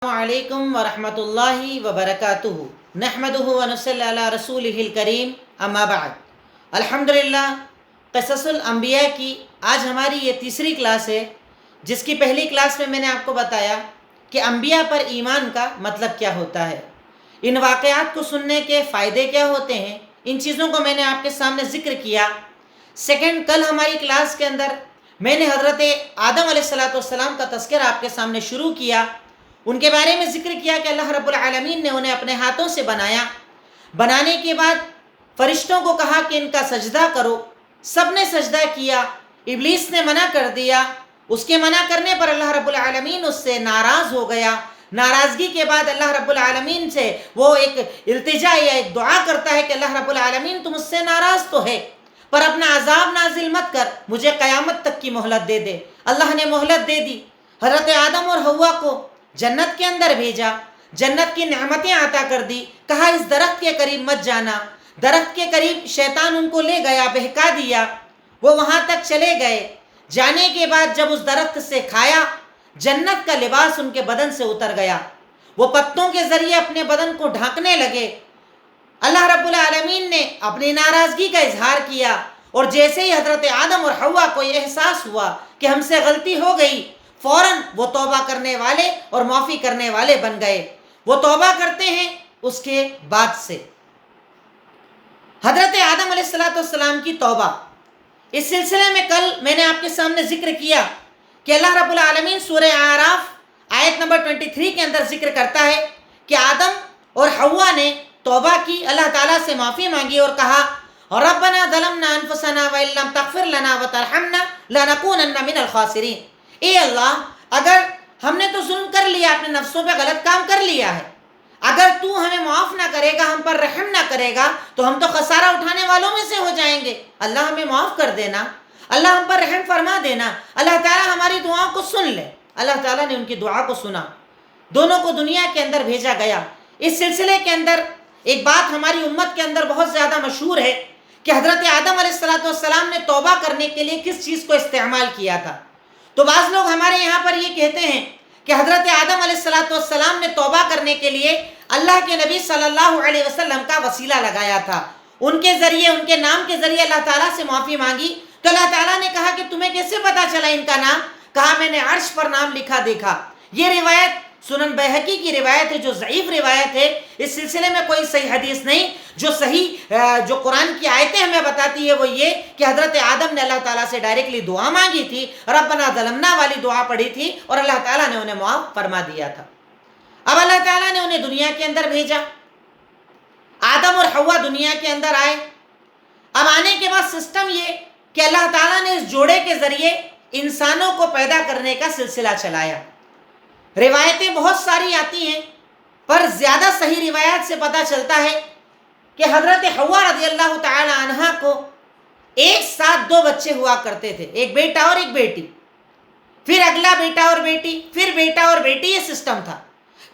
السلام علیکم ورحمۃ اللہ وبرکاتہ نحمدہ ونصلی علی رسولہ الکریم اما بعد الحمدللہ قصص الانبیاء کی آج ہماری یہ تیسری کلاس ہے، جس کی پہلی کلاس میں نے آپ کو بتایا کہ انبیاء پر ایمان کا مطلب کیا ہوتا ہے، ان واقعات کو سننے کے فائدے کیا ہوتے ہیں، ان چیزوں کو میں نے آپ کے سامنے ذکر کیا۔ سیکنڈ، کل ہماری کلاس کے اندر میں نے حضرت آدم علیہ السلام کا تذکرہ آپ کے سامنے شروع کیا، ان کے بارے میں ذکر کیا کہ اللہ رب العالمین نے انہیں اپنے ہاتھوں سے بنایا، بنانے کے بعد فرشتوں کو کہا کہ ان کا سجدہ کرو، سب نے سجدہ کیا، ابلیس نے منع کر دیا، اس کے منع کرنے پر اللہ رب العالمین اس سے ناراض ہو گیا۔ ناراضگی کے بعد اللہ رب العالمین سے وہ ایک التجا یا ایک دعا کرتا ہے کہ اللہ رب العالمین تم مجھ سے ناراض تو ہے پر اپنا عذاب نازل مت کر، مجھے قیامت تک کی مہلت دے دے۔ اللہ نے مہلت دے دی، حضرت آدم اور حوا کو جنت کے اندر بھیجا، جنت کی نعمتیں عطا کر دی، کہا اس درخت کے قریب مت جانا۔ درخت کے قریب شیطان ان کو لے گیا، بہکا دیا، وہ وہاں تک چلے گئے۔ جانے کے بعد جب اس درخت سے کھایا، جنت کا لباس ان کے بدن سے اتر گیا، وہ پتوں کے ذریعے اپنے بدن کو ڈھانکنے لگے۔ اللہ رب العالمین نے اپنی ناراضگی کا اظہار کیا، اور جیسے ہی حضرت آدم اور حوا کو یہ احساس ہوا کہ ہم سے غلطی ہو گئی، فوراً وہ توبہ کرنے والے اور معافی کرنے والے بن گئے۔ وہ توبہ کرتے ہیں اس کے بعد سے۔ حضرت آدم علیہ السلام کی توبہ، اس سلسلے میں کل میں نے آپ کے سامنے ذکر کیا کہ اللہ رب العالمین سورہ اعراف آیت نمبر 23 کے اندر ذکر کرتا ہے کہ آدم اور حوا نے توبہ کی، اللہ تعالیٰ سے معافی مانگی اور کہا ربنا ظلمنا انفسنا وان لم تغفر لنا وترحمنا لنکونن من الخاسرین۔ اے اللہ، اگر ہم نے تو ظلم کر لیا، اپنے نفسوں پہ غلط کام کر لیا ہے، اگر تو ہمیں معاف نہ کرے گا، ہم پر رحم نہ کرے گا تو ہم تو خسارہ اٹھانے والوں میں سے ہو جائیں گے۔ اللہ ہمیں معاف کر دینا، اللہ ہم پر رحم فرما دینا، اللہ تعالیٰ ہماری دعاؤں کو سن لے۔ اللہ تعالیٰ نے ان کی دعا کو سنا، دونوں کو دنیا کے اندر بھیجا گیا۔ اس سلسلے کے اندر ایک بات ہماری امت کے اندر بہت زیادہ مشہور ہے کہ حضرت آدم علیہ السلام نے توبہ کرنے کے لیے کس چیز کو استعمال کیا تھا۔ تو بعض لوگ ہمارے یہاں پر یہ کہتے ہیں کہ حضرت آدم علیہ السلام نے توبہ کرنے کے لیے اللہ کے نبی صلی اللہ علیہ وسلم کا وسیلہ لگایا تھا، ان کے ذریعے، ان کے نام کے ذریعے اللہ تعالیٰ سے معافی مانگی۔ تو اللہ تعالیٰ نے کہا کہ تمہیں کیسے پتا چلا ان کا نام؟ کہا میں نے عرش پر نام لکھا دیکھا۔ یہ روایت سنن بیہقی کی روایت ہے، جو ضعیف روایت ہے، اس سلسلے میں کوئی صحیح حدیث نہیں۔ جو قرآن کی آیتیں ہمیں بتاتی ہے وہ یہ کہ حضرت آدم نے اللہ تعالیٰ سے ڈائریکٹلی دعا مانگی تھی، ربنا ظلمنا والی دعا پڑھی تھی، اور اللہ تعالیٰ نے انہیں معاف فرما دیا تھا۔ اب اللہ تعالیٰ نے انہیں دنیا کے اندر بھیجا، آدم اور حوا دنیا کے اندر آئے۔ اب آنے کے بعد سسٹم یہ کہ اللہ تعالیٰ نے اس جوڑے کے ذریعے انسانوں کو پیدا کرنے کا سلسلہ چلایا۔ روایتیں بہت ساری آتی ہیں، پر زیادہ صحیح روایات سے پتہ چلتا ہے کہ حضرت حوا رضی اللہ تعالی عنہا کو ایک ساتھ دو بچے ہوا کرتے تھے، ایک بیٹا اور ایک بیٹی، پھر اگلا بیٹا اور بیٹی، پھر بیٹا اور بیٹی، یہ سسٹم تھا۔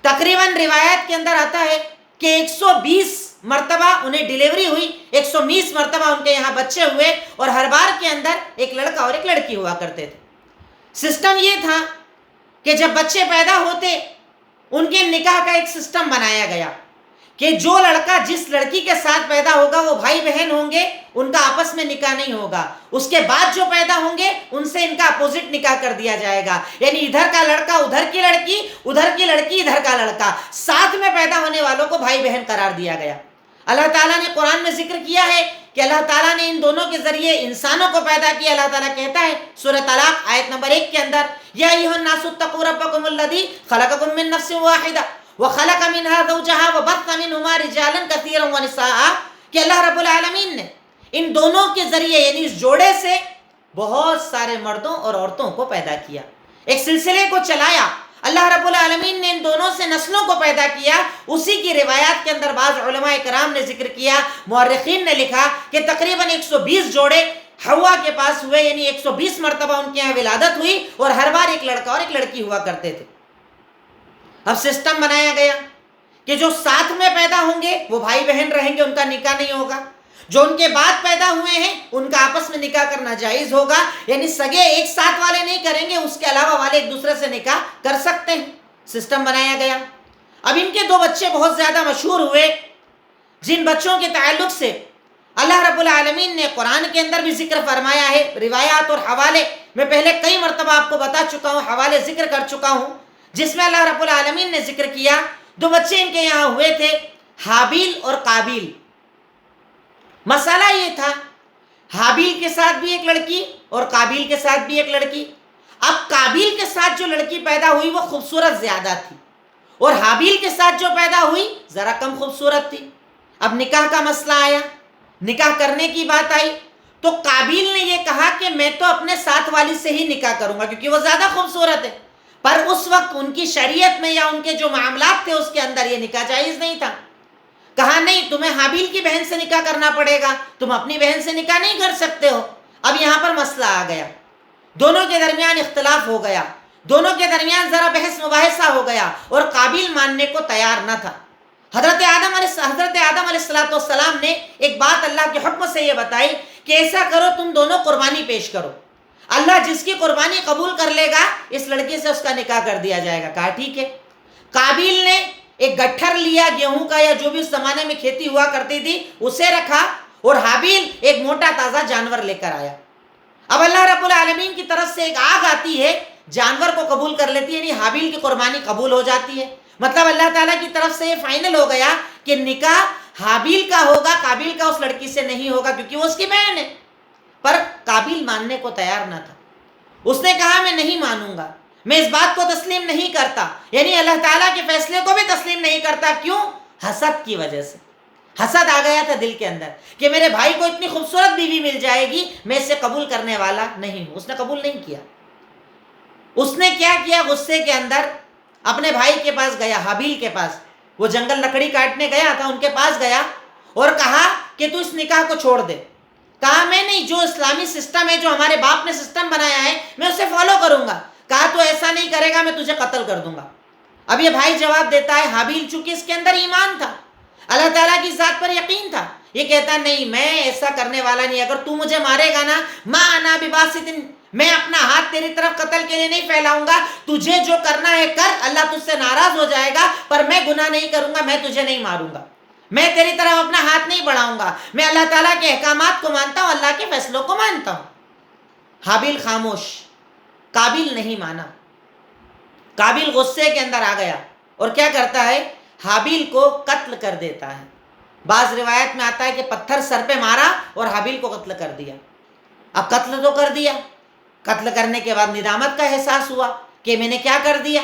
تقریباً روایت کے اندر آتا ہے کہ 120 مرتبہ انہیں ڈیلیوری ہوئی، 120 مرتبہ ان کے یہاں بچے ہوئے، اور ہر بار کے اندر ایک لڑکا اور ایک لڑکی ہوا کرتے تھے۔ سسٹم یہ تھا کہ جب بچے پیدا ہوتے ان کے نکاح کا ایک سسٹم بنایا گیا کہ جو لڑکا جس لڑکی کے ساتھ پیدا ہوگا وہ بھائی بہن ہوں گے، ان کا آپس میں نکاح نہیں ہوگا۔ اس کے بعد جو پیدا ہوں گے ان سے ان کا اپوزٹ نکاح کر دیا جائے گا، یعنی ادھر کا لڑکا ادھر کی لڑکی، ادھر کی لڑکی ادھر کا لڑکا، ساتھ میں پیدا ہونے والوں کو بھائی بہن قرار دیا گیا۔ اللہ تعالیٰ نے قرآن میں ذکر کیا ہے کہ اللہ تعالیٰ نے ان دونوں کے ذریعے انسانوں کو پیدا کیا۔ اللہ تعالیٰ کہتا ہے سورہ طلاق آیت نمبر 1 کے اندر، یا ایھا الناس اتقوا ربکم الذی خلقکم من نفس واحدہ وخلق منها زوجها وبث منهما رجالا كثيرا ونساء، کہ اللہ رب العالمین نے ان دونوں کے ذریعے یعنی اس جوڑے سے بہت سارے مردوں اور عورتوں کو پیدا کیا، ایک سلسلے کو چلایا۔ اللہ رب العالمین نے ان دونوں سے نسلوں کو پیدا کیا۔ اسی کی روایات کے اندر بعض علماء کرام نے ذکر کیا، مورخین نے لکھا کہ تقریباً 120 جوڑے حوا کے پاس ہوئے، یعنی 120 مرتبہ ان کے یہاں ولادت ہوئی، اور ہر بار ایک لڑکا اور ایک لڑکی ہوا کرتے تھے۔ اب سسٹم بنایا گیا کہ جو ساتھ میں پیدا ہوں گے وہ بھائی بہن رہیں گے، ان کا نکاح نہیں ہوگا، جو ان کے بعد پیدا ہوئے ہیں ان کا آپس میں نکاح کرنا جائز ہوگا، یعنی سگے ایک ساتھ والے نہیں کریں گے، اس کے علاوہ والے ایک دوسرے سے نکاح کر سکتے ہیں۔ سسٹم بنایا گیا. اب ان کے 2 بچے بہت زیادہ مشہور ہوئے، جن بچوں کے تعلق سے اللہ رب العالمین نے قرآن کے اندر بھی ذکر فرمایا ہے. روایات اور حوالے میں پہلے کئی مرتبہ آپ کو بتا چکا ہوں، حوالے ذکر کر چکا ہوں، جس میں اللہ رب العالمین نے ذکر کیا 2 بچے ان کے یہاں ہوئے تھے، حابیل اور قابیل. مسئلہ یہ تھا، حابیل کے ساتھ بھی ایک لڑکی اور قابیل کے ساتھ بھی ایک لڑکی. اب قابیل کے ساتھ جو لڑکی پیدا ہوئی وہ خوبصورت زیادہ تھی، اور حابیل کے ساتھ جو پیدا ہوئی ذرا کم خوبصورت تھی. اب نکاح کا مسئلہ آیا، نکاح کرنے کی بات آئی تو قابیل نے یہ کہا کہ میں تو اپنے ساتھ والی سے ہی نکاح کروں گا کیونکہ وہ زیادہ خوبصورت ہے. پر اس وقت ان کی شریعت میں یا ان کے جو معاملات تھے اس کے اندر یہ نکاح جائز نہیں تھا. کہا نہیں، تمہیں حابیل کی بہن سے نکاح کرنا پڑے گا، تم اپنی بہن سے نکاح نہیں کر سکتے ہو. اب یہاں پر مسئلہ آ گیا، دونوں کے درمیان اختلاف ہو گیا، دونوں کے درمیان ذرا بحث مباحثہ ہو گیا، اور قابیل ماننے کو تیار نہ تھا. حضرت آدم علیہ السلام نے ایک بات اللہ کے حکم سے یہ بتائی کہ ایسا کرو، تم دونوں قربانی پیش کرو، اللہ جس کی قربانی قبول کر لے گا اس لڑکی سے اس کا نکاح کر دیا جائے گا. کہا ٹھیک ہے. قابیل نے ایک گٹھر لیا گیہوں کا یا جو بھی اس زمانے میں کھیتی ہوا کرتی تھی اسے رکھا، اور حابیل ایک موٹا تازہ جانور لے کر آیا. اب اللہ رب العالمین کی طرف سے ایک آگ آتی ہے، جانور کو قبول کر لیتی ہے، یعنی حابیل کی قربانی قبول ہو جاتی ہے. مطلب اللہ تعالیٰ کی طرف سے یہ فائنل ہو گیا کہ نکاح حابیل کا ہوگا، قابیل کا اس لڑکی سے نہیں ہوگا کیونکہ وہ اس کی بہن ہے. پر قابیل ماننے کو تیار نہ تھا. اس نے کہا میں نہیں مانوں گا، میں اس بات کو تسلیم نہیں کرتا، یعنی اللہ تعالیٰ کے فیصلے کو بھی تسلیم نہیں کرتا. کیوں؟ حسد کی وجہ سے. حسد آ گیا تھا دل کے اندر کہ میرے بھائی کو اتنی خوبصورت بیوی مل جائے گی، میں اسے قبول کرنے والا نہیں ہوں. اس نے قبول نہیں کیا. اس نے کیا کیا؟ غصے کے اندر اپنے بھائی کے پاس گیا، حابیل کے پاس. وہ جنگل لکڑی کاٹنے گیا تھا، ان کے پاس گیا اور کہا کہ تو اس نکاح کو چھوڑ دے. کہا میں نہیں، جو اسلامی سسٹم ہے، جو ہمارے باپ نے سسٹم بنایا ہے، میں اسے فالو کروں گا. کہا تو ایسا نہیں کرے گا میں تجھے قتل کر دوں گا. اب یہ بھائی جواب دیتا ہے، حابیل چونکہ اس کے اندر ایمان تھا، اللہ تعالیٰ کی ذات پر یقین تھا، یہ کہتا نہیں میں ایسا کرنے والا نہیں، اگر تو مجھے مارے گا نا ما انا بباسط، میں اپنا ہاتھ تیری طرف قتل کے لیے نہیں پھیلاؤں گا، تجھے جو کرنا ہے کر، اللہ تجھ سے ناراض ہو جائے گا، پر میں گناہ نہیں کروں گا، میں تجھے نہیں ماروں گا، میں تیری طرف اپنا ہاتھ نہیں بڑھاؤں گا، میں اللہ تعالیٰ کے احکامات کو مانتا ہوں، اللہ کے فیصلوں کو مانتا ہوں. حابیل خاموش. قابیل نہیں مانا. قابیل غصے کے اندر آ گیا اور کیا کرتا ہے؟ حابیل کو قتل کر دیتا ہے. بعض روایت میں آتا ہے کہ پتھر سر پہ مارا اور حابیل کو قتل کر دیا. اب قتل تو کر دیا، قتل کرنے کے بعد ندامت کا احساس ہوا کہ میں نے کیا کر دیا،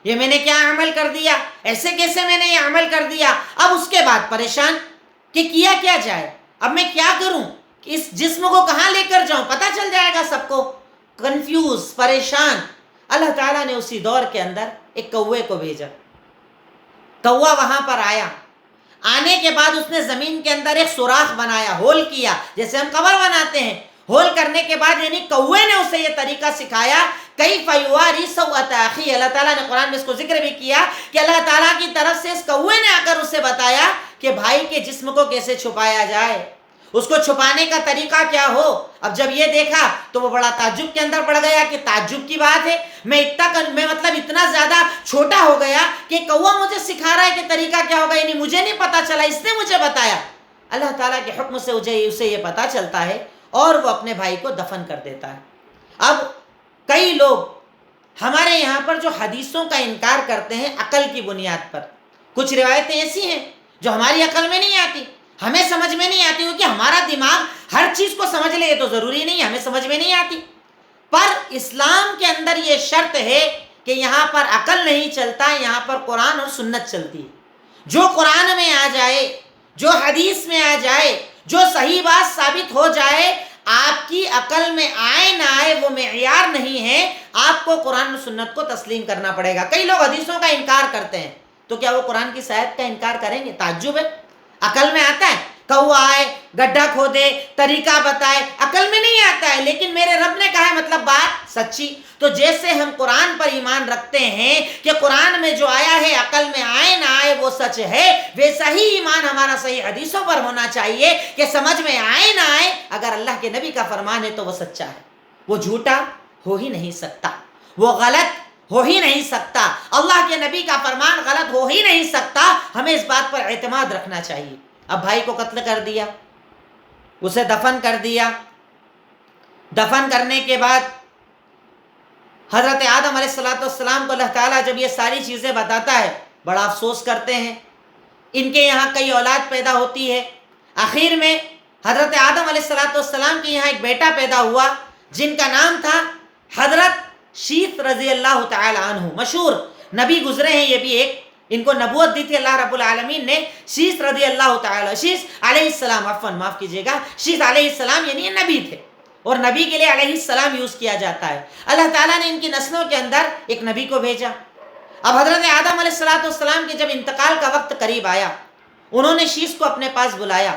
یہ میں نے کیا عمل کر دیا، ایسے کیسے میں نے یہ عمل کر دیا. اب اس کے بعد پریشان کہ کیا کیا جائے، اب میں کیا کروں، اس جسم کو کہاں لے کر جاؤں، پتہ چل جائے گا سب کو. کنفیوز، پریشان. اللہ تعالیٰ نے اسی دور کے اندر ایک کوے کو بھیجا. کوا وہاں پر آیا. آنے کے بعد اس نے زمین کے اندر ایک سوراخ بنایا، ہول کیا، جیسے ہم قبر بناتے ہیں. ہول کرنے کے بعد یعنی کوے نے اسے یہ طریقہ سکھایا. کیف یواری سوءۃ اخیہ، اللہ تعالیٰ نے قرآن میں اس کو ذکر بھی کیا کہ اللہ تعالیٰ کی طرف سے اس کوے نے آ کر اسے بتایا کہ بھائی کے جسم کو کیسے چھپایا جائے، اس کو چھپانے کا طریقہ کیا ہو. اب جب یہ دیکھا تو وہ بڑا تعجب کے اندر پڑ گیا کہ تعجب کی بات ہے، میں اتنا زیادہ چھوٹا ہو گیا کہ کوا مجھے سکھا رہا ہے کہ طریقہ کیا ہوگا، یعنی مجھے نہیں پتا چلا، اس نے مجھے بتایا. اللہ تعالیٰ کے حکم سے اسے یہ پتا چلتا ہے اور وہ اپنے بھائی کو دفن کر دیتا ہے. اب کئی لوگ ہمارے یہاں پر جو حدیثوں کا انکار کرتے ہیں عقل کی بنیاد پر، کچھ روایتیں ایسی ہیں جو ہماری عقل میں نہیں آتی، ہمیں سمجھ میں نہیں آتی، کیونکہ ہمارا دماغ ہر چیز کو سمجھ لے تو ضروری نہیں، ہمیں سمجھ میں نہیں آتی. پر اسلام کے اندر یہ شرط ہے کہ یہاں پر عقل نہیں چلتا، یہاں پر قرآن اور سنت چلتی ہے. جو قرآن میں آ جائے، جو حدیث میں آ جائے، جو صحیح بات ثابت ہو جائے، آپ کی عقل میں آئے نہ آئے وہ معیار نہیں ہے، آپ کو قرآن و سنت کو تسلیم کرنا پڑے گا. کئی لوگ حدیثوں کا انکار کرتے ہیں تو کیا وہ قرآن کی صحت کا انکار کریں گے؟ تعجب ہے. عقل میں آتا ہے کوا آئے، گڈھا کھودے، طریقہ بتائے، عقل میں نہیں آتا ہے، لیکن میرے رب نے کہا ہے مطلب بات سچی. تو جیسے ہم قرآن پر ایمان رکھتے ہیں کہ قرآن میں جو آیا ہے عقل میں آئے نہ آئے وہ سچ ہے، ویسا ہی ایمان ہمارا صحیح حدیثوں پر ہونا چاہیے کہ سمجھ میں آئے نہ آئے، اگر اللہ کے نبی کا فرمان ہے تو وہ سچا ہے، وہ جھوٹا ہو ہی نہیں سکتا، وہ غلط ہو ہی نہیں سکتا، اللہ کے نبی کا فرمان غلط ہو ہی نہیں سکتا، ہمیں اس بات پر اعتماد رکھنا چاہیے۔ اب بھائی کو قتل کر دیا، اسے دفن کر دیا، دفن کرنے کے بعد حضرت آدم علیہ السلام کو اللہ تعالیٰ جب یہ ساری چیزیں بتاتا ہے، بڑا افسوس کرتے ہیں۔ ان کے یہاں کئی اولاد پیدا ہوتی ہے، آخر میں حضرت آدم علیہ السلام کے یہاں ایک بیٹا پیدا ہوا جن کا نام تھا حضرت شیث رضی اللہ تعالی عنہ۔ مشہور نبی گزرے ہیں، یہ بھی ایک، ان کو نبوت دی تھی اللہ رب العالمین نے، شیث رضی اللہ تعالی، شیث علیہ السلام، عفواً معاف کیجیے گا، شیث علیہ السلام یعنی یہ نبی تھے، اور نبی کے لیے علیہ السلام یوز کیا جاتا ہے۔ اللہ تعالیٰ نے ان کی نسلوں کے اندر ایک نبی کو بھیجا۔ اب حضرت آدم علیہ السلام کے جب انتقال کا وقت قریب آیا، انہوں نے شیث کو اپنے پاس بلایا،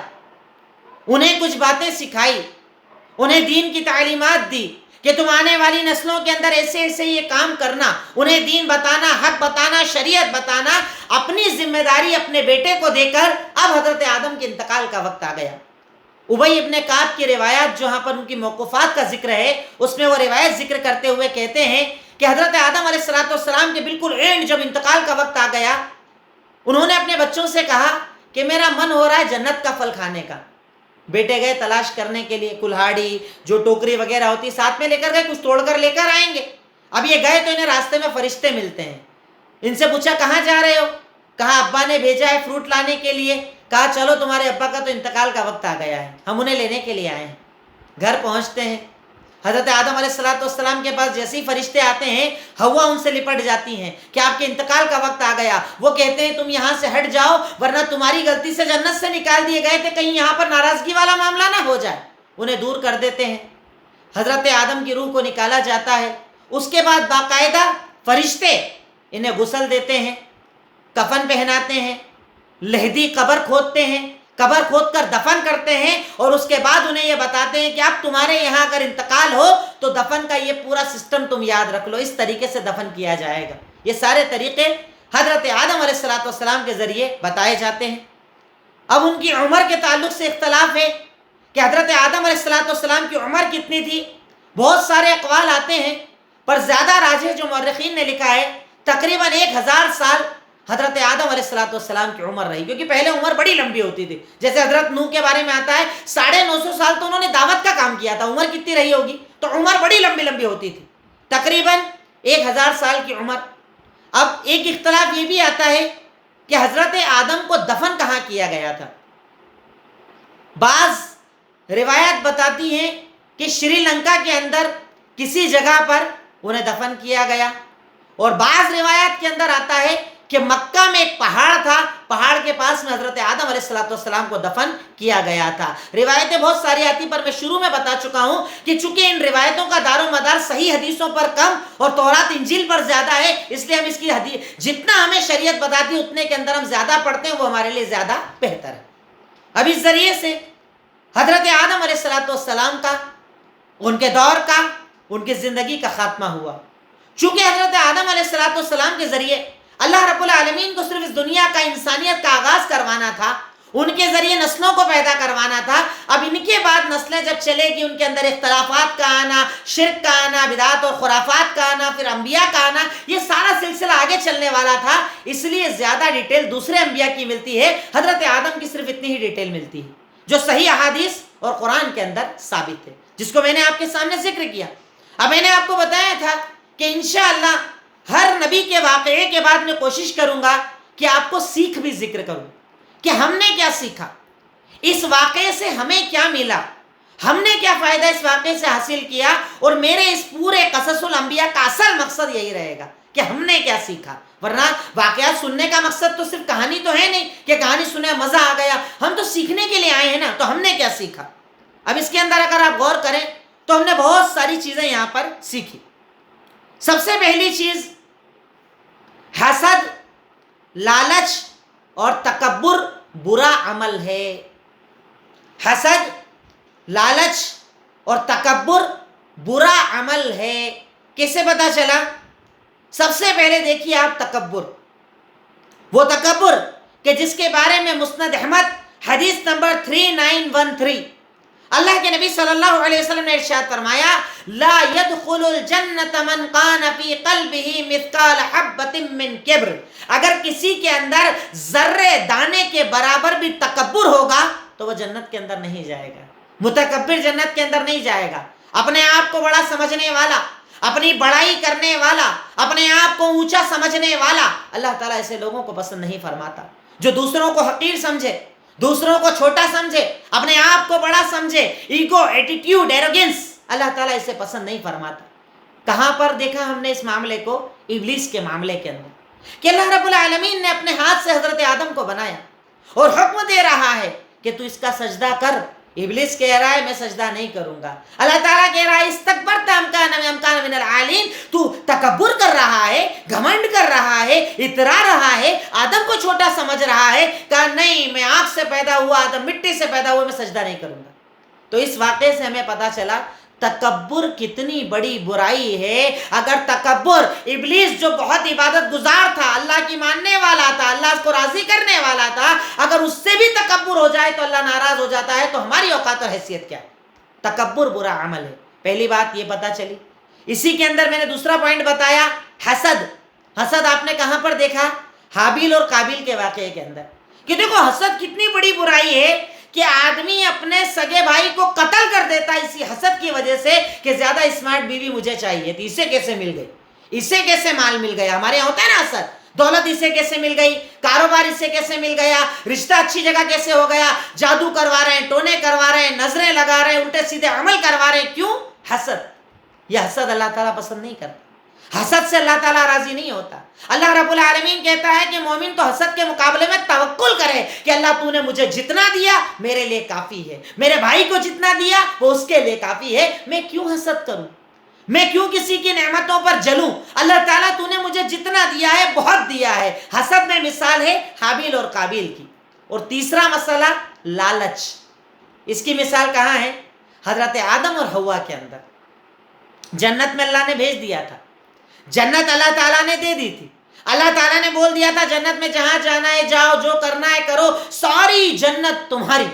انہیں کچھ باتیں سکھائی، انہیں دین کی تعلیمات دی کہ تم آنے والی نسلوں کے اندر ایسے ایسے یہ کام کرنا، انہیں دین بتانا، حق بتانا، شریعت بتانا، اپنی ذمہ داری اپنے بیٹے کو دے کر اب حضرت آدم کے انتقال کا وقت آ گیا۔ ابی ابن کعب کی روایات جہاں پر ان کی موقوفات کا ذکر ہے، اس میں وہ روایت ذکر کرتے ہوئے کہتے ہیں کہ حضرت آدم علیہ السلام کے بالکل اینڈ جب انتقال کا وقت آ گیا، انہوں نے اپنے بچوں سے کہا کہ میرا من ہو رہا ہے جنت کا پھل کھانے کا۔ بیٹے گئے تلاش کرنے کے لیے، کلہاڑی جو ٹوکری وغیرہ ہوتی ساتھ میں لے کر گئے، کچھ توڑ کر لے کر آئیں گے۔ اب یہ گئے تو انہیں راستے میں فرشتے ملتے ہیں، ان سے پوچھا کہاں جا رہے ہو؟ کہا ابا نے بھیجا ہے فروٹ لانے کے لیے۔ کہا چلو تمہارے ابا کا تو انتقال کا وقت آ گیا ہے، ہم انہیں لینے کے لیے آئے ہیں۔ گھر پہنچتے ہیں، حضرت آدم علیہ السلام کے پاس جیسے ہی فرشتے آتے ہیں، ہوا ان سے لپٹ جاتی ہیں کہ آپ کے انتقال کا وقت آ گیا۔ وہ کہتے ہیں تم یہاں سے ہٹ جاؤ، ورنہ تمہاری غلطی سے جنت سے نکال دیے گئے تھے، کہیں یہاں پر ناراضگی والا معاملہ نہ ہو جائے۔ انہیں دور کر دیتے ہیں، حضرت آدم کی روح کو نکالا جاتا ہے۔ اس کے بعد باقاعدہ فرشتے انہیں غسل دیتے ہیں، کفن پہناتے ہیں، لہدی قبر کھودتے ہیں، قبر کھود کر دفن کرتے ہیں، اور اس کے بعد انہیں یہ بتاتے ہیں کہ اب تمہارے یہاں اگر انتقال ہو تو دفن کا یہ پورا سسٹم تم یاد رکھ لو، اس طریقے سے دفن کیا جائے گا۔ یہ سارے طریقے حضرت آدم علیہ السلام کے ذریعے بتائے جاتے ہیں۔ اب ان کی عمر کے تعلق سے اختلاف ہے کہ حضرت آدم علیہ السلام کی عمر کتنی تھی۔ بہت سارے اقوال آتے ہیں، پر زیادہ راجح جو مورخین نے لکھا ہے تقریباً 1000 سال حضرت آدم علیہ السلام کی عمر رہی، کیونکہ پہلے عمر بڑی لمبی ہوتی تھی۔ جیسے حضرت نوح کے بارے میں آتا ہے 950 سال تو انہوں نے دعوت کا کام کیا تھا، عمر کتنی رہی ہوگی؟ تو عمر بڑی لمبی ہوتی تھی، تقریباً 1000 سال کی عمر۔ اب ایک اختلاف یہ بھی آتا ہے کہ حضرت آدم کو دفن کہاں کیا گیا تھا۔ بعض روایات بتاتی ہیں کہ شری لنکا کے اندر کسی جگہ پر انہیں دفن کیا گیا، اور بعض روایات کے اندر آتا ہے کہ مکہ میں ایک پہاڑ تھا، پہاڑ کے پاس میں حضرت آدم علیہ السلام کو دفن کیا گیا تھا۔ روایتیں بہت ساری آتی، پر میں شروع میں بتا چکا ہوں کہ چونکہ ان روایتوں کا دار و مدار صحیح حدیثوں پر کم اور تورات انجیل پر زیادہ ہے، اس لیے ہم اس کی حدیث جتنا ہمیں شریعت بتاتی اتنے کے اندر ہم زیادہ پڑھتے ہیں، وہ ہمارے لیے زیادہ بہتر ہے۔ اب اس ذریعے سے حضرت آدم علیہ السلام کا، ان کے دور کا، ان کی زندگی کا خاتمہ ہوا۔ چونکہ حضرت آدم علیہ السلام کے ذریعے اللہ رب العالمین کو صرف اس دنیا کا، انسانیت کا آغاز کروانا تھا، ان کے ذریعے نسلوں کو پیدا کروانا تھا۔ اب ان کے بعد نسلیں جب چلے گی، ان کے اندر اختلافات کا آنا، شرک کا آنا، بدعات اور خرافات کا آنا، پھر انبیاء کا آنا، یہ سارا سلسلہ آگے چلنے والا تھا، اس لیے زیادہ ڈیٹیل دوسرے انبیاء کی ملتی ہے، حضرت آدم کی صرف اتنی ہی ڈیٹیل ملتی ہے جو صحیح احادیث اور قرآن کے اندر ثابت ہے، جس کو میں نے آپ کے سامنے ذکر کیا۔ اب میں نے آپ کو بتایا تھا کہ انشاءاللہ ہر نبی کے واقعے کے بعد میں کوشش کروں گا کہ آپ کو سیکھ بھی ذکر کروں کہ ہم نے کیا سیکھا، اس واقعے سے ہمیں کیا ملا، ہم نے کیا فائدہ اس واقعے سے حاصل کیا، اور میرے اس پورے قصص الانبیاء کا اصل مقصد یہی رہے گا کہ ہم نے کیا سیکھا۔ ورنہ واقعات سننے کا مقصد تو صرف کہانی تو ہے نہیں کہ کہانی سنے مزہ آ گیا، ہم تو سیکھنے کے لیے آئے ہیں نا، تو ہم نے کیا سیکھا۔ اب اس کے اندر اگر آپ غور کریں تو ہم نے بہت ساری چیزیں یہاں پر سیکھی۔ سب سے پہلی چیز، حسد، لالچ اور تکبر برا عمل ہے۔ حسد، لالچ اور تکبر برا عمل ہے۔ کیسے پتا چلا؟ سب سے پہلے دیکھیے آپ تکبر، وہ تکبر کہ جس کے بارے میں مسند احمد حدیث نمبر 3913 اللہ کے نبی صلی اللہ علیہ وسلم نے ارشاد فرمایا لا يدخل الجنت من کان فی قلبہ مثقال حبۃ من کبر، اگر کسی کے اندر ذرے دانے کے برابر بھی تکبر ہوگا تو وہ جنت کے اندر نہیں جائے گا۔ متکبر جنت کے اندر نہیں جائے گا۔ اپنے آپ کو بڑا سمجھنے والا، اپنی بڑائی کرنے والا، اپنے آپ کو اونچا سمجھنے والا، اللہ تعالیٰ ایسے لوگوں کو پسند نہیں فرماتا۔ جو دوسروں کو حقیر سمجھے، دوسروں کو چھوٹا سمجھے، اپنے آپ کو بڑا سمجھے، ایگو، ایٹیٹیوڈ، ایروگنس، اللہ تعالیٰ اسے پسند نہیں فرماتا۔ کہاں پر دیکھا ہم نے اس معاملے کو؟ ابلیس کے معاملے کے اندر، کہ اللہ رب العالمین نے اپنے ہاتھ سے حضرت آدم کو بنایا اور حکم دے رہا ہے کہ تو اس کا سجدہ کر۔ ابلیس کہہ رہا ہے میں سجدہ نہیں کروں گا۔ اللہ تعالیٰ کہہ رہا ہے استکبرت ام کان من العالین، تو تکبر کر رہا ہے، گھمنڈ کر رہا ہے، اترا رہا ہے، آدم کو چھوٹا سمجھ رہا ہے۔ کہا نہیں، میں آگ سے پیدا ہوا آدم، مٹی سے پیدا ہوا، میں سجدہ نہیں کروں گا۔ تو اس واقعے سے ہمیں پتا چلا تکبر کتنی بڑی برائی ہے۔ اگر تکبر، ابلیس جو بہت عبادت گزار تھا، اللہ کی ماننے والا تھا، اللہ کو راضی کرنے والا تھا، اگر اس سے بھی تکبر ہو جائے تو اللہ ناراض ہو جاتا ہے، تو ہماری اوقات اور حیثیت کیا ہے؟ تکبر برا عمل ہے۔ پہلی بات یہ پتا چلی۔ اسی کے اندر میں نے دوسرا پوائنٹ بتایا، حسد۔ حسد آپ نے کہاں پر دیکھا؟ حابیل اور قابیل کے واقعے کے اندر، کہ دیکھو حسد کتنی بڑی برائی ہے کہ آدمی اپنے سگے بھائی کو قتل کر دیتا ہے اسی حسد کی وجہ سے کہ زیادہ اسمارٹ بیوی مجھے چاہیے تھی، اسے کیسے مل گئی، اسے کیسے مال مل گیا۔ ہمارے یہاں ہوتا ہے نا حسد، دولت اسے کیسے مل گئی، کاروبار اسے کیسے مل گیا، رشتہ اچھی جگہ کیسے ہو گیا، جادو کروا رہے ہیں، ٹونے کروا رہے ہیں، نظریں لگا رہے ہیں، الٹے سیدھے عمل کروا رہے ہیں۔ کیوں؟ حسد۔ یہ حسد اللہ تعالیٰ پسند نہیں کرتا، حسد سے اللہ تعالیٰ راضی نہیں ہوتا۔ اللہ رب العالمین کہتا ہے کہ مومن تو حسد کے مقابلے میں توکل کرے کہ اللہ تو نے مجھے جتنا دیا میرے لیے کافی ہے، میرے بھائی کو جتنا دیا وہ اس کے لیے کافی ہے، میں کیوں حسد کروں، میں کیوں کسی کی نعمتوں پر جلوں؟ اللہ تعالیٰ تو نے مجھے جتنا دیا ہے بہت دیا ہے۔ حسد میں مثال ہے حابیل اور قابیل کی۔ اور تیسرا مسئلہ لالچ، اس کی مثال کہاں ہے؟ حضرت آدم اور حوا کے اندر۔ جنت میں اللہ نے بھیج دیا تھا، جنت اللہ تعالیٰ نے دے دی تھی، اللہ تعالیٰ نے بول دیا تھا جنت میں جہاں جانا ہے جاؤ، جو کرنا ہے کرو، ساری جنت تمہاری۔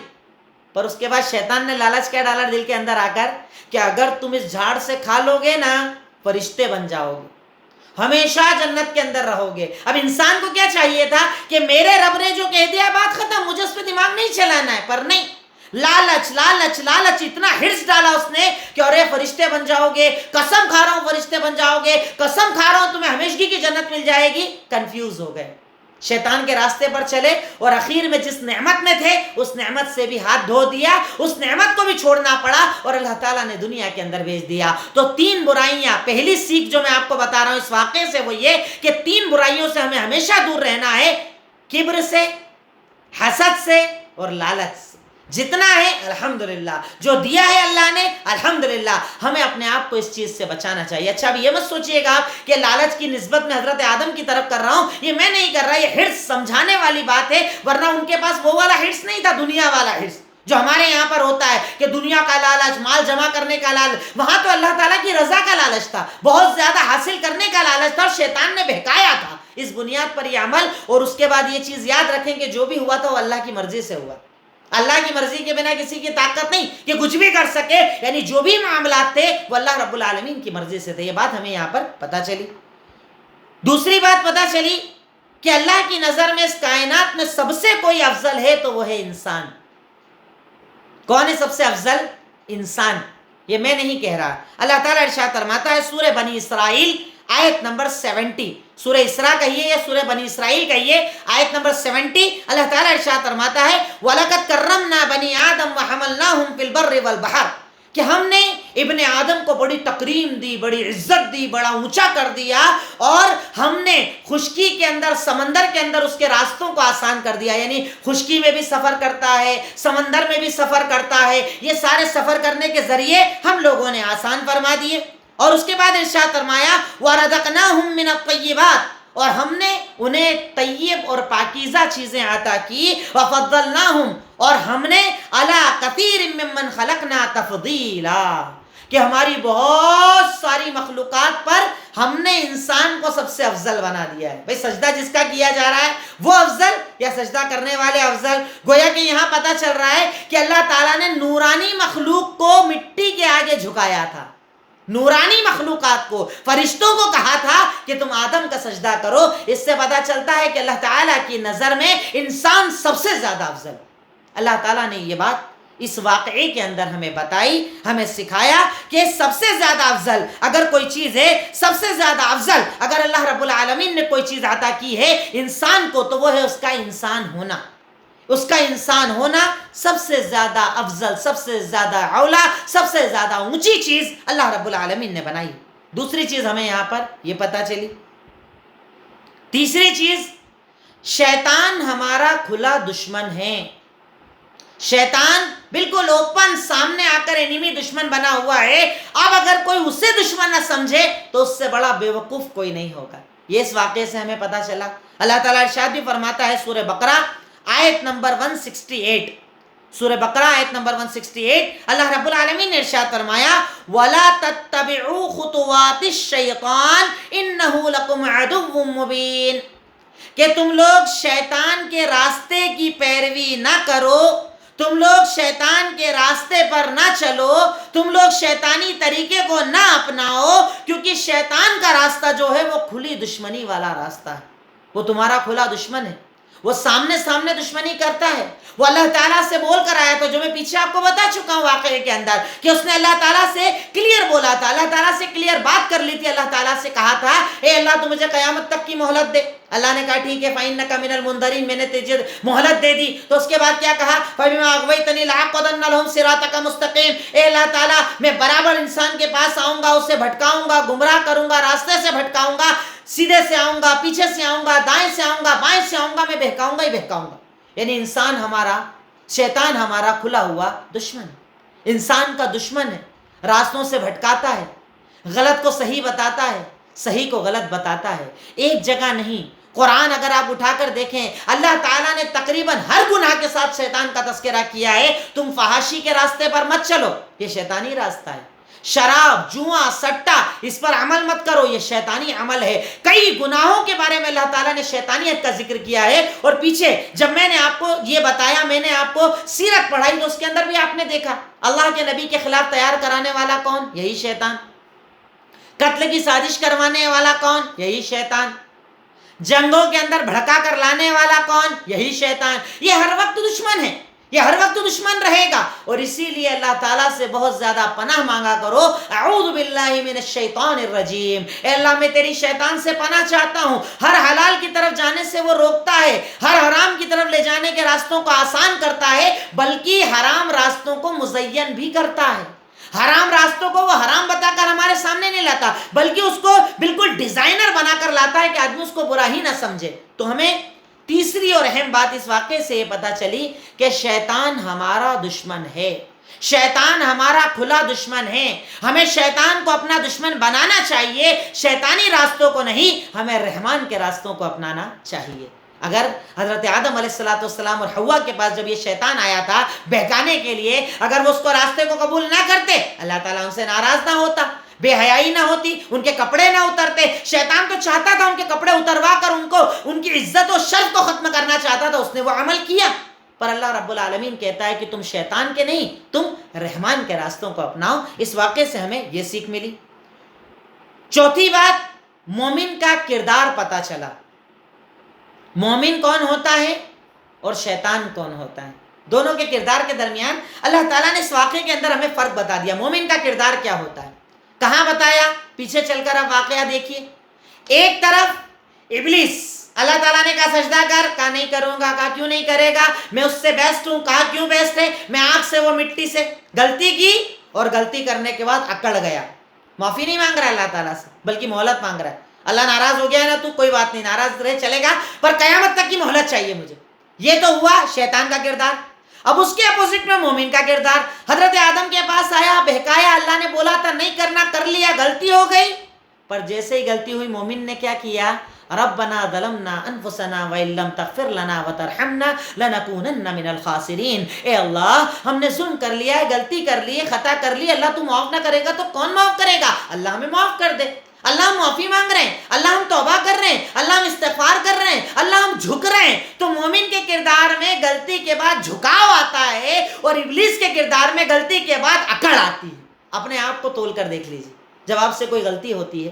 پر اس کے بعد شیطان نے لالچ کیا ڈالا دل کے اندر آ کر کہ اگر تم اس جھاڑ سے کھا لو گے نا فرشتے بن جاؤ گے، ہمیشہ جنت کے اندر رہو گے۔ اب انسان کو کیا چاہیے تھا کہ میرے رب نے جو کہہ دیا بات ختم، مجھے اس پہ دماغ نہیں چلانا ہے، پر نہیں، لالچ لالچ لالچ، اتنا ہرس ڈالا اس نے کہ ارے فرشتے بن جاؤ گے، قسم کھا رہا ہوں فرشتے بن جاؤ گے، قسم کھا رہا ہوں تمہیں ہمیشگی کی جنت مل جائے گی۔ کنفیوز ہو گئے، شیطان کے راستے پر چلے، اور اخیر میں جس نعمت میں تھے اس نعمت سے بھی ہاتھ دھو دیا، اس نعمت کو بھی چھوڑنا پڑا، اور اللہ تعالیٰ نے دنیا کے اندر بھیج دیا۔ تو تین برائیاں، پہلی سیکھ جو میں آپ کو بتا رہا ہوں اس واقعے سے وہ یہ کہ تین برائیوں سے ہمیں ہمیشہ دور رہنا ہے، کبر سے، حسد سے اور لالچ سے۔ جتنا ہے الحمدللہ، جو دیا ہے اللہ نے الحمدللہ، ہمیں اپنے آپ کو اس چیز سے بچانا چاہیے۔ اچھا اب یہ مت سوچئے گا کہ لالچ کی نسبت میں حضرت آدم کی طرف کر رہا ہوں، یہ میں نہیں کر رہا، یہ حرص سمجھانے والی بات ہے، ورنہ ان کے پاس وہ والا حرص نہیں تھا، دنیا والا حرص جو ہمارے یہاں پر ہوتا ہے کہ دنیا کا لالچ، مال جمع کرنے کا لالچ۔ وہاں تو اللہ تعالیٰ کی رضا کا لالچ تھا، بہت زیادہ حاصل کرنے کا لالچ تھا، اور شیطان نے بہکایا تھا اس بنیاد پر یہ عمل۔ اور اس کے بعد یہ چیز یاد رکھیں کہ جو بھی ہوا تھا وہ اللہ کی مرضی سے ہوا، اللہ کی مرضی کے بنا کسی کی طاقت نہیں کہ کچھ بھی کر سکے، یعنی جو بھی معاملات تھے وہ اللہ رب العالمین کی مرضی سے تھے۔ یہ بات ہمیں یہاں پر پتہ چلی۔ دوسری بات پتہ چلی کہ اللہ کی نظر میں اس کائنات میں سب سے کوئی افضل ہے تو وہ ہے انسان۔ کون ہے سب سے افضل؟ انسان۔ یہ میں نہیں کہہ رہا، اللہ تعالیٰ ارشاد فرماتا ہے سورہ بنی اسرائیل آیت نمبر 70، سورہ اسراء کہیے یا سورہ بنی اسرائیل کہیے، آیت نمبر 70، اللہ تعالیٰ ارشاد فرماتا ہے وَلَقَدْ كَرَّمْنَا بَنِي آدَمَ وَحَمَلْنَاهُمْ فِي الْبَرِّ وَالْبَحْرِ، کہ ہم نے ابن آدم کو بڑی تکریم دی، بڑی عزت دی، بڑا اونچا کر دیا، اور ہم نے خشکی کے اندر، سمندر کے اندر اس کے راستوں کو آسان کر دیا، یعنی خشکی میں بھی سفر کرتا ہے، سمندر میں بھی سفر کرتا ہے، یہ سارے سفر کرنے کے ذریعے ہم لوگوں نے آسان فرما دیے۔ اور اس کے بعد ارشاد فرمایا وَرَزَقْنَاهُمْ مِنَ الطَّيِّبَاتِ، اور ہم نے انہیں طیب اور پاکیزہ چیزیں عطا کی، وَفَضَّلْنَاهُمْ، اور ہم نے عَلَىٰ كَثِيرٍ مِّمَّنْ خَلَقْنَا تَفْضِيلًا، کہ ہماری بہت ساری مخلوقات پر ہم نے انسان کو سب سے افضل بنا دیا ہے. بھئی سجدہ جس کا کیا جا رہا ہے وہ افضل یا سجدہ کرنے والے افضل؟ گویا کہ یہاں پتہ چل رہا ہے کہ اللہ تعالیٰ نے نورانی مخلوق کو مٹی کے آگے جھکایا تھا. نورانی مخلوقات کو، فرشتوں کو کہا تھا کہ تم آدم کا سجدہ کرو. اس سے پتہ چلتا ہے کہ اللہ تعالیٰ کی نظر میں انسان سب سے زیادہ افضل. اللہ تعالیٰ نے یہ بات اس واقعے کے اندر ہمیں بتائی، ہمیں سکھایا کہ سب سے زیادہ افضل اگر کوئی چیز ہے، سب سے زیادہ افضل اگر اللہ رب العالمین نے کوئی چیز عطا کی ہے انسان کو، تو وہ ہے اس کا انسان ہونا. اس کا انسان ہونا سب سے زیادہ افضل، سب سے زیادہ اولا، سب سے زیادہ اونچی چیز اللہ رب العالمین نے بنائی. دوسری چیز ہمیں یہاں پر یہ پتہ چلی. تیسری چیز، شیطان ہمارا کھلا دشمن ہے. شیطان بالکل اوپن سامنے آ کر انیمی دشمن بنا ہوا ہے. اب اگر کوئی اسے دشمن نہ سمجھے تو اس سے بڑا بیوقوف کوئی نہیں ہوگا. یہ اس واقعے سے ہمیں پتہ چلا. اللہ تعالیٰ ارشاد بھی فرماتا ہے سورہ بقرہ آیت نمبر 168. سورہ بقرہ آیت نمبر 168 اللہ رب العالمین نے ارشاد فرمایا وَلَا تَتَّبِعُوا خُطُوَاتِ الشَّيْطَانِ إِنَّهُ لَكُمْ عَدُوٌّ مُّبِينٌ، کہ تم لوگ شیطان کے راستے کی پیروی نہ کرو، تم لوگ شیطان کے راستے پر نہ چلو، تم لوگ شیطانی طریقے کو نہ اپناؤ، کیونکہ شیطان کا راستہ جو ہے وہ کھلی دشمنی والا راستہ ہے. وہ تمہارا کھلا دشمن ہے. وہ سامنے سامنے دشمنی کرتا ہے. وہ اللہ تعالیٰ سے بول کر آیا تھا، جو میں پیچھے آپ کو بتا چکا ہوں واقعے کے اندر، کہ اس نے اللہ تعالیٰ سے کلیئر بولا تھا، اللہ تعالیٰ سے کلیئر بات کر لی تھی. اللہ تعالیٰ سے کہا تھا اے اللہ تو مجھے قیامت تک کی مہلت دے. اللہ نے کہا ٹھیک ہے فَإِنَّكَ مِنَ الْمُنذَرِينَ، میں نے تجھے مہلت دے دی. تو اس کے بعد کیا کہا فَبِمَا أَغْوَيْتَنِي لَأَقْعُدَنَّ لَهُمْ صِرَاطَكَ مُسْتَقِيمَ، اے اللہ تعالیٰ میں برابر انسان کے پاس آؤں گا، اسے بھٹکاؤں گا، گمراہ کروں گا، راستے سے بھٹکاؤں گا، سیدھے سے آؤں گا، پیچھے سے آؤں گا، دائیں سے آؤں گا، بائیں سے آؤں گا، میں بہکاؤں گا ہی بہکاؤں گا. یعنی انسان ہمارا، شیطان ہمارا کھلا ہوا دشمن، انسان کا دشمن ہے. راستوں سے بھٹکاتا ہے، غلط کو صحیح بتاتا ہے، صحیح کو غلط بتاتا ہے. ایک جگہ نہیں، قرآن اگر آپ اٹھا کر دیکھیں اللہ تعالیٰ نے تقریباً ہر گناہ کے ساتھ شیطان کا تذکرہ کیا ہے. تم فحاشی کے راستے پر مت چلو، یہ شیطانی راستہ ہے. شراب، جوا، سٹا، اس پر عمل مت کرو، یہ شیطانی عمل ہے. کئی گناہوں کے بارے میں اللہ تعالیٰ نے شیطانیت کا ذکر کیا ہے. اور پیچھے جب میں نے آپ کو یہ بتایا، میں نے آپ کو سیرت پڑھائی، تو اس کے اندر بھی آپ نے دیکھا اللہ کے نبی کے خلاف تیار کرانے والا کون؟ یہی شیطان. قتل کی سازش کروانے والا کون؟ یہی شیطان. جنگوں کے اندر بھڑکا کر لانے والا کون؟ یہی شیطان. یہ ہر وقت دشمن ہے، یہ ہر وقت دشمن رہے گا. اور اسی لیے اللہ تعالیٰ سے بہت زیادہ پناہ مانگا کرو. اعوذ باللہ من الشیطان الرجیم، اے اللہ میں تیری شیطان سے پناہ چاہتا ہوں. ہر حلال کی طرف جانے سے وہ روکتا ہے، ہر حرام کی طرف لے جانے کے راستوں کو آسان کرتا ہے، بلکہ حرام راستوں کو مزین بھی کرتا ہے. حرام راستوں کو وہ حرام بتا کر ہمارے سامنے نہیں لاتا، بلکہ اس کو بالکل ڈیزائنر بنا کر لاتا ہے کہ آدمی اس کو برا ہی نہ سمجھے. تو ہمیں تیسری اور اہم بات اس واقعے سے یہ پتہ چلی کہ شیطان ہمارا دشمن ہے، شیطان ہمارا کھلا دشمن ہے. ہمیں شیطان کو اپنا دشمن بنانا چاہیے، شیطانی راستوں کو نہیں، ہمیں رحمان کے راستوں کو اپنانا چاہیے. اگر حضرت آدم علیہ السلام اور حوا کے پاس جب یہ شیطان آیا تھا بہکانے کے لیے، اگر وہ اس کو راستے کو قبول نہ کرتے، اللہ تعالیٰ ان سے ناراض نہ ہوتا، بے حیائی نہ ہوتی، ان کے کپڑے نہ اترتے. شیطان تو چاہتا تھا ان کے کپڑے اتروا کر ان کو، ان کی عزت و شرف کو ختم کرنا چاہتا تھا. اس نے وہ عمل کیا. پر اللہ رب العالمین کہتا ہے کہ تم شیطان کے نہیں، تم رحمان کے راستوں کو اپناؤ. اس واقعے سے ہمیں یہ سیکھ ملی. چوتھی بات، مومن کا کردار پتہ چلا. مومن کون ہوتا ہے اور شیطان کون ہوتا ہے، دونوں کے کردار کے درمیان اللہ تعالیٰ نے اس واقعے کے اندر ہمیں فرق بتا دیا. مومن کا کردار کیا ہوتا ہے، کہاں بتایا؟ پیچھے چل کر آپ واقعہ دیکھیے. ایک طرف ابلیس، اللہ تعالیٰ نے کہا سجدہ کر، کہا نہیں کروں گا. کہا کیوں نہیں کرے گا؟ میں اس سے بیسٹ ہوں. کہا کیوں بیسٹ ہے؟ میں آگ سے وہ مٹی سے. غلطی کی اور غلطی کرنے کے بعد اکڑ گیا. معافی نہیں مانگ رہا ہے اللہ تعالیٰ سے، بلکہ مہلت مانگ رہا ہے. اللہ ناراض ہو گیا ہے نا، تو کوئی بات نہیں، ناراض رہے چلے گا، پر قیامت تک کی مہلت چاہیے مجھے. یہ تو ہوا شیطان کا کردار. اب اس کے اپوزٹ میں مومن کا کردار. حضرت آدم کے پاس آیا، بہکایا، اللہ نے بولا تھا نہیں کرنا، کر لیا، غلطی ہو گئی. پر جیسے ہی غلطی ہوئی مومن نے کیا کیا؟ ربنا ظلمنا انفسنا وان لم تغفر لنا وترحمنا لنکونن من الخاسرین. اے اللہ ہم نے ظلم کر لیا ہے, غلطی کر لی ہے, خطا کر لی ہے, اللہ تو معاف نہ کرے گا تو کون معاف کرے گا؟ اللہ ہمیں معاف کر دے. اللہ ہم معافی مانگ رہے ہیں, اللہ ہم توبہ کر رہے ہیں, اللہ ہم استغفار کر رہے ہیں, اللہ ہم جھک رہے ہیں. تو مومن کے کردار میں غلطی کے بعد جھکاؤ آتا ہے, اور ابلیس کے کردار میں غلطی کے بعد اکڑ آتی ہے. اپنے آپ کو تول کر دیکھ لیجیے. جب آپ سے کوئی غلطی ہوتی ہے,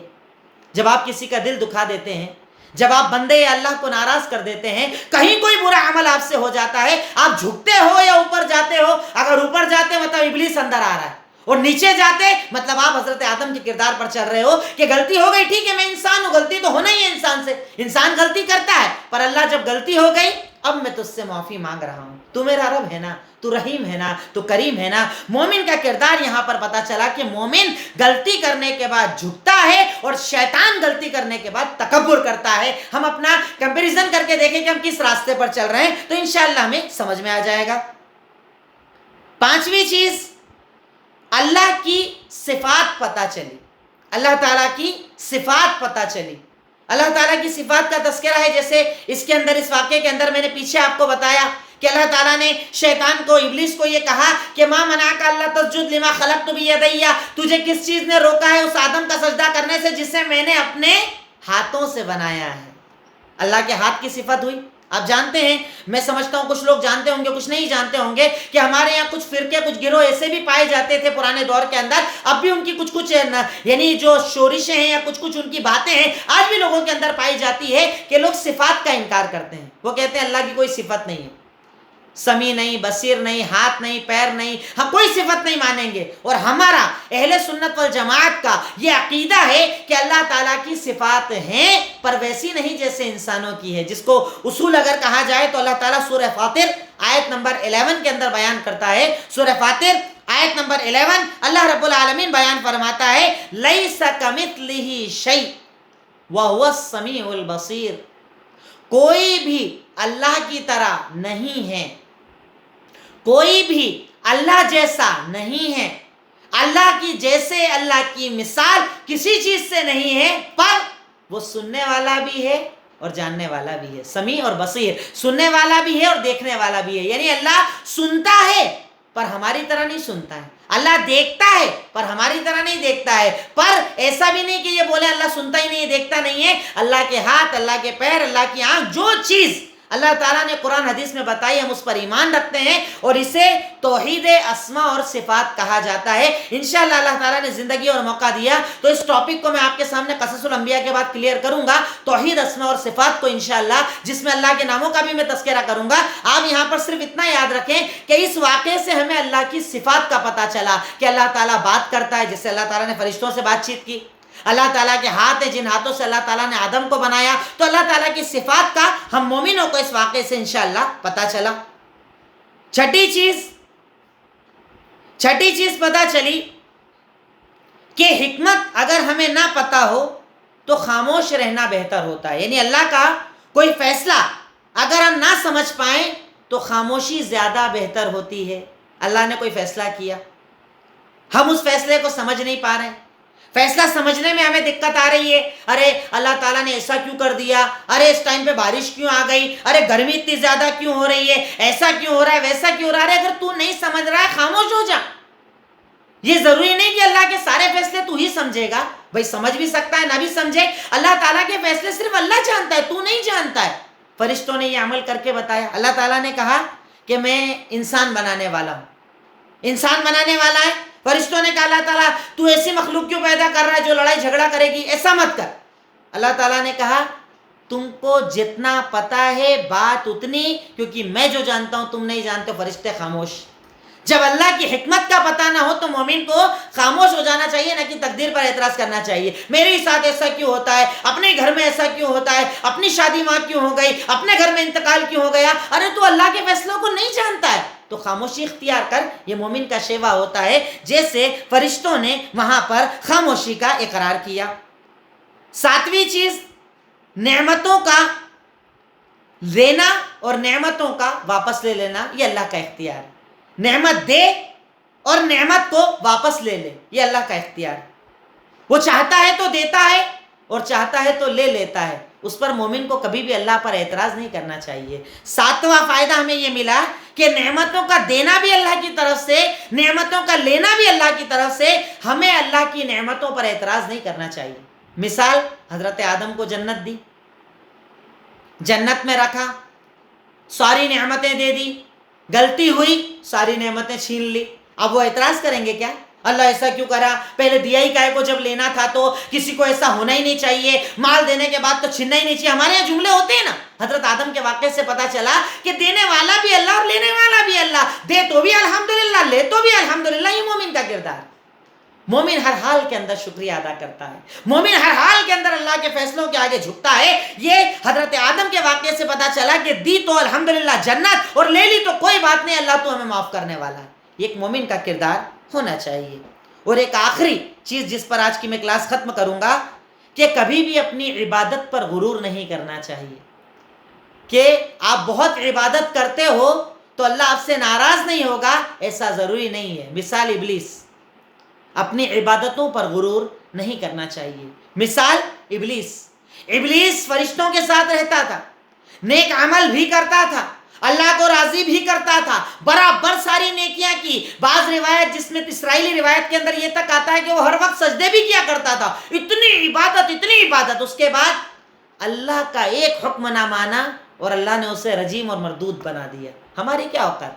جب آپ کسی کا دل دکھا دیتے ہیں, جب آپ بندے یا اللہ کو ناراض کر دیتے ہیں, کہیں کوئی برا عمل آپ سے ہو جاتا ہے, آپ جھکتے ہو یا اوپر جاتے ہو؟ اگر اوپر جاتے مطلب ابلیس اندر آ رہا ہے, اور نیچے جاتے مطلب آپ حضرت آدم کے کردار پر چل رہے ہو کہ غلطی ہو گئی, ٹھیک ہے میں انسان ہوں, غلطی تو ہونا ہی ہے انسان سے, انسان غلطی کرتا ہے, پر اللہ جب غلطی ہو گئی اب میں تجھ سے معافی مانگ رہا ہوں, تو میرا رب ہے نا, تو رحیم ہے نا, تو کریم ہے نا. مومن کا کردار یہاں پر پتا چلا کہ مومن غلطی کرنے کے بعد جھکتا ہے, اور شیطان غلطی کرنے کے بعد تکبر کرتا ہے. ہم اپنا کمپیریزن کر کے دیکھیں کہ ہم کس راستے پر چل رہے ہیں, تو انشاءاللہ ہمیں سمجھ میں آ جائے گا. پانچویں چیز, اللہ کی صفات پتہ چلی, اللہ تعالیٰ کی صفات پتہ چلی. اللہ تعالیٰ کی صفات کا تذکرہ ہے, جیسے اس کے اندر, اس واقعے کے اندر میں نے پیچھے آپ کو بتایا کہ اللہ تعالیٰ نے شیطان کو, ابلیس کو یہ کہا کہ ما منعک اللہ تسجد لما خلقت بیدی, تجھے کس چیز نے روکا ہے اس آدم کا سجدہ کرنے سے جسے میں نے اپنے ہاتھوں سے بنایا ہے. اللہ کے ہاتھ کی صفت ہوئی. آپ جانتے ہیں, میں سمجھتا ہوں کچھ لوگ جانتے ہوں گے, کچھ نہیں جانتے ہوں گے, کہ ہمارے یہاں کچھ فرقے, کچھ گروہ ایسے بھی پائے جاتے تھے پرانے دور کے اندر, اب بھی ان کی کچھ یعنی جو شورشیں ہیں یا کچھ ان کی باتیں ہیں آج بھی لوگوں کے اندر پائی جاتی ہے, کہ لوگ صفات کا انکار کرتے ہیں. وہ کہتے ہیں اللہ کی کوئی صفت نہیں ہے, سمیع نہیں, بصیر نہیں, ہاتھ نہیں, پیر نہیں, ہم کوئی صفت نہیں مانیں گے. اور ہمارا اہل سنت والجماعت کا یہ عقیدہ ہے کہ اللہ تعالیٰ کی صفات ہیں, پر ویسی نہیں جیسے انسانوں کی ہے. جس کو اصول اگر کہا جائے تو اللہ تعالیٰ سورہ فاطر آیت نمبر 11 کے اندر بیان کرتا ہے. سورہ فاطر آیت نمبر 11 اللہ رب العالمین بیان فرماتا ہے, لیس کمثلہ شیء وہو السمیع البصیر, کوئی بھی اللہ کی طرح نہیں ہے, کوئی بھی اللہ جیسا نہیں ہے, اللہ کی جیسے اللہ کی مثال کسی چیز سے نہیں ہے, پر وہ سننے والا بھی ہے اور جاننے والا بھی ہے. سمیع اور بصیر, سننے والا بھی ہے اور دیکھنے والا بھی ہے. یعنی اللہ سنتا ہے پر ہماری طرح نہیں سنتا ہے, اللہ دیکھتا ہے پر ہماری طرح نہیں دیکھتا ہے. پر ایسا بھی نہیں کہ یہ بولے اللہ سنتا ہی نہیں ہے, دیکھتا نہیں ہے. اللہ کے ہاتھ, اللہ کے پیر, اللہ کی آنکھ, جو چیز اللہ تعالیٰ نے قرآن حدیث میں بتائی ہم اس پر ایمان رکھتے ہیں, اور اسے توحید اسماء اور صفات کہا جاتا ہے. انشاءاللہ اللہ تعالیٰ نے زندگی اور موقع دیا تو اس ٹاپک کو میں آپ کے سامنے قصص الانبیاء کے بعد کلیئر کروں گا, توحید اسماء اور صفات کو انشاءاللہ, جس میں اللہ کے ناموں کا بھی میں تذکرہ کروں گا. آپ یہاں پر صرف اتنا یاد رکھیں کہ اس واقعے سے ہمیں اللہ کی صفات کا پتہ چلا کہ اللہ تعالیٰ بات کرتا ہے, جس سے اللہ تعالیٰ نے فرشتوں سے بات چیت کی. اللہ تعالیٰ کے ہاتھ ہیں, جن ہاتھوں سے اللہ تعالیٰ نے آدم کو بنایا. تو اللہ تعالیٰ کی صفات کا ہم مومنوں کو اس واقعے سے انشاءاللہ پتہ چلا. چھٹی چیز پتہ چلی کہ حکمت اگر ہمیں نہ پتہ ہو تو خاموش رہنا بہتر ہوتا ہے. یعنی اللہ کا کوئی فیصلہ اگر ہم نہ سمجھ پائیں تو خاموشی زیادہ بہتر ہوتی ہے. اللہ نے کوئی فیصلہ کیا, ہم اس فیصلے کو سمجھ نہیں پا رہے ہیں, فیصلہ سمجھنے میں ہمیں دقت آ رہی ہے. ارے اللہ تعالیٰ نے ایسا کیوں کر دیا, ارے اس ٹائم پہ بارش کیوں آ گئی, ارے گرمی اتنی زیادہ کیوں ہو رہی ہے, ایسا کیوں ہو رہا ہے, ویسا کیوں ہو رہا ہے. اگر تو نہیں سمجھ رہا ہے خاموش ہو جا. یہ ضروری نہیں کہ اللہ کے سارے فیصلے تو ہی سمجھے گا, بھائی سمجھ بھی سکتا ہے نہ بھی سمجھے. اللہ تعالیٰ کے فیصلے صرف اللہ جانتا ہے, تو نہیں جانتا ہے. فرشتوں نے یہ عمل کر کے بتایا. اللہ تعالیٰ نے کہا کہ میں انسان بنانے والا ہوں, انسان بنانے والا ہے. فرشتوں نے کہا اللہ تعالیٰ تو ایسی مخلوق کیوں پیدا کر رہا ہے جو لڑائی جھگڑا کرے گی, ایسا مت کر. اللہ تعالیٰ نے کہا تم کو جتنا پتا ہے بات اتنی, کیونکہ میں جو جانتا ہوں تم نہیں جانتے. فرشتے خاموش. جب اللہ کی حکمت کا پتہ نہ ہو تو مومن کو خاموش ہو جانا چاہیے, نہ کہ تقدیر پر اعتراض کرنا چاہیے. میرے ساتھ ایسا کیوں ہوتا ہے, اپنے گھر میں ایسا کیوں ہوتا ہے, اپنی شادی وہاں کیوں ہو گئی, اپنے گھر میں انتقال کیوں ہو گیا. ارے تو اللہ کے فیصلوں کو نہیں جانتا ہے تو خاموشی اختیار کر. یہ مومن کا شیوا ہوتا ہے, جیسے فرشتوں نے وہاں پر خاموشی کا اقرار کیا. ساتویں چیز, نعمتوں کا لینا اور نعمتوں کا واپس لے لینا, یہ اللہ کا اختیار ہے. نعمت دے اور نعمت کو واپس لے لے, یہ اللہ کا اختیار ہے. وہ چاہتا ہے تو دیتا ہے اور چاہتا ہے تو لے لیتا ہے. اس پر مومن کو کبھی بھی اللہ پر اعتراض نہیں کرنا چاہیے۔ ساتواں فائدہ ہمیں یہ ملا کہ نعمتوں کا دینا بھی اللہ کی طرف سے، نعمتوں کا لینا بھی اللہ کی طرف سے، ہمیں اللہ کی نعمتوں پر اعتراض نہیں کرنا چاہیے۔ مثال، حضرت آدم کو جنت دی، جنت میں رکھا، ساری نعمتیں دے دی، غلطی ہوئی ساری نعمتیں چھین لی، اب وہ اعتراض کریں گے کیا؟ اللہ ایسا کیوں کرا؟ پہلے دیا ہی کائے کو؟ جب لینا تھا تو کسی کو ایسا ہونا ہی نہیں چاہیے، مال دینے کے بعد تو چھیننا ہی نہیں چاہیے۔ ہمارے یہاں جملے ہوتے ہیں نا۔ حضرت آدم کے واقعے سے پتا چلا کہ دینے والا بھی اللہ اور لینے والا بھی اللہ، دے تو بھی الحمدللہ، لے تو بھی الحمدللہ۔ یہ مومن کا کردار۔ مومن ہر حال کے اندر شکریہ ادا کرتا ہے، مومن ہر حال کے اندر اللہ کے فیصلوں کے آگے جھکتا ہے۔ یہ حضرت آدم کے واقعے سے پتا چلا کہ دی تو الحمدللہ جنت، اور لے لی تو کوئی بات نہیں، اللہ تو ہمیں معاف کرنے والا ہے۔ ایک مومن کا کردار ہونا چاہیے۔ اور ایک آخری چیز جس پر آج کی میں کلاس ختم کروں گا، کہ کبھی بھی اپنی عبادت پر غرور نہیں کرنا چاہیے کہ آپ بہت عبادت کرتے ہو تو اللہ آپ سے ناراض نہیں ہوگا، ایسا ضروری نہیں ہے۔ مثال ابلیس، اپنی عبادتوں پر غرور نہیں کرنا چاہیے۔ مثال ابلیس فرشتوں کے ساتھ رہتا تھا، نیک عمل بھی کرتا تھا، اللہ کو راضی بھی کرتا تھا، برابر ساری نیکیاں کی۔ بعض روایت جس میں اسرائیلی روایت کے اندر یہ تک آتا ہے کہ وہ ہر وقت سجدے بھی کیا کرتا تھا، اتنی عبادت، اس کے بعد اللہ کا ایک حکم نہ مانا اور اللہ نے اسے رجیم اور مردود بنا دیا۔ ہماری کیا اوقات؟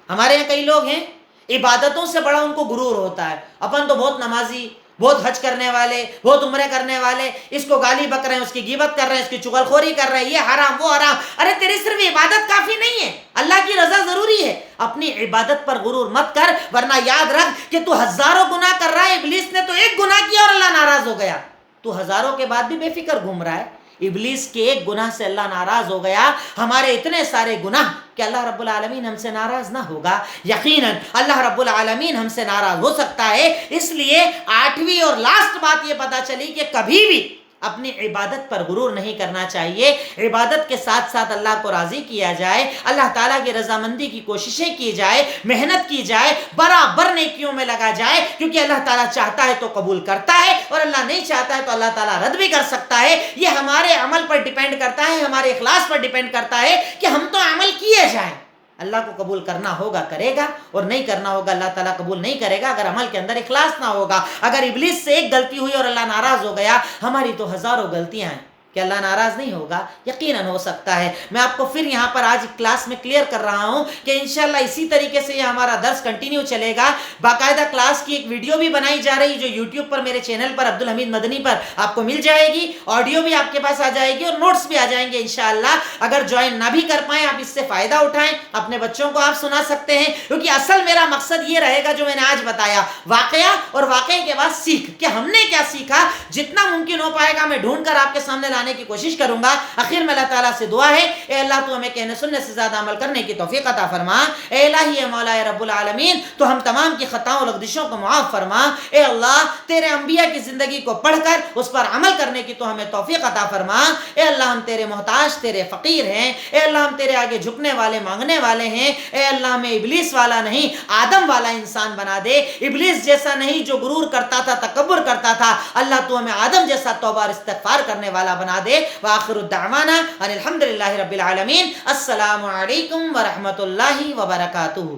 ہمارے یہاں کئی لوگ ہیں عبادتوں سے بڑا ان کو غرور ہوتا ہے، اپن تو بہت نمازی، بہت حج کرنے والے، بہت عمرے کرنے والے، اس کو گالی بک رہے ہیں، اس کی غیبت کر رہے ہیں، اس کی چغلخوری کر رہے ہیں، یہ حرام وہ حرام۔ ارے تیری صرف عبادت کافی نہیں ہے، اللہ کی رضا ضروری ہے۔ اپنی عبادت پر غرور مت کر، ورنہ یاد رکھ کہ تو ہزاروں گناہ کر رہا ہے، ابلیس نے تو ایک گناہ کیا اور اللہ ناراض ہو گیا، تو ہزاروں کے بعد بھی بے فکر گھوم رہا ہے۔ ابلیس کے ایک گناہ سے اللہ ناراض ہو گیا، ہمارے اتنے سارے گناہ کہ اللہ رب العالمین ہم سے ناراض نہ ہوگا؟ یقیناً اللہ رب العالمین ہم سے ناراض ہو سکتا ہے۔ اس لیے آٹھویں اور لاسٹ بات یہ پتا چلی کہ کبھی بھی اپنی عبادت پر غرور نہیں کرنا چاہیے۔ عبادت کے ساتھ ساتھ اللہ کو راضی کیا جائے، اللہ تعالیٰ کی رضامندی کی کوششیں کی جائے، محنت کی جائے، برابر نیکیوں میں لگا جائے، کیونکہ اللہ تعالیٰ چاہتا ہے تو قبول کرتا ہے، اور اللہ نہیں چاہتا ہے تو اللہ تعالیٰ رد بھی کر سکتا ہے۔ یہ ہمارے عمل پر ڈیپینڈ کرتا ہے، ہمارے اخلاص پر ڈیپینڈ کرتا ہے کہ ہم تو عمل کیے جائیں۔ اللہ کو قبول کرنا ہوگا کرے گا، اور نہیں کرنا ہوگا اللہ تعالیٰ قبول نہیں کرے گا اگر عمل کے اندر اخلاص نہ ہوگا۔ اگر ابلیس سے ایک غلطی ہوئی اور اللہ ناراض ہو گیا، ہماری تو ہزاروں غلطیاں ہیں، کہ اللہ ناراض نہیں ہوگا؟ یقیناً ہو سکتا ہے۔ میں آپ کو پھر یہاں پر آج کلاس میں کلیئر کر رہا ہوں کہ انشاءاللہ اسی طریقے سے یہ ہمارا درس کنٹینیو چلے گا۔ باقاعدہ کلاس کی ایک ویڈیو بھی بنائی جا رہی جو یوٹیوب پر میرے چینل پر عبدالحمید مدنی پر آپ کو مل جائے گی، آڈیو بھی آپ کے پاس آ جائے گی اور نوٹس بھی آ جائیں گے انشاءاللہ۔ اگر جوائن نہ بھی کر پائیں، آپ اس سے فائدہ اٹھائیں، اپنے بچوں کو آپ سنا سکتے ہیں، کیونکہ اصل میرا مقصد یہ رہے گا جو میں نے آج بتایا، واقعہ اور واقعے کے بعد سیکھ، کہ ہم نے کیا سیکھا۔ جتنا ممکن ہو پائے گا میں ڈھونڈ کر آپ کے سامنے لانے کی کوشش کروں گا۔ آخر میں اللہ تعالیٰ سے دعا ہے، اے اللہ تو ہمیں کہنے سننے سے زیادہ عمل کرنے کی توفیق عطا فرما۔ اے الہی، اے مولا، اے رب العالمین، تو ہم تمام کی خطاؤں اور لغزشوں کو معاف فرما۔ اے اللہ، تیرے انبیاء کی زندگی کو پڑھ کر اس پر عمل کرنے کی تو ہمیں توفیق عطا فرما۔ اے اللہ، ہم تیرے محتاج، تیرے فقیر ہیں۔ اے اللہ، ہم تیرے آگے جھکنے والے، مانگنے والے ہیں۔ اے اللہ، ہمیں ابلیس والا نہیں، آدم والا انسان بنا دے۔ ابلیس جیسا نہیں جو غرور کرتا تھا، تکبر کرتا تھا۔ اللہ تو ہمیں آدم جیسا توبہ اور استغفار کرنے والا بنا دے۔ وآخر الدعوانا ان الحمدللہ رب العالمین۔ السلام علیکم ورحمۃ اللہ وبرکاتہ۔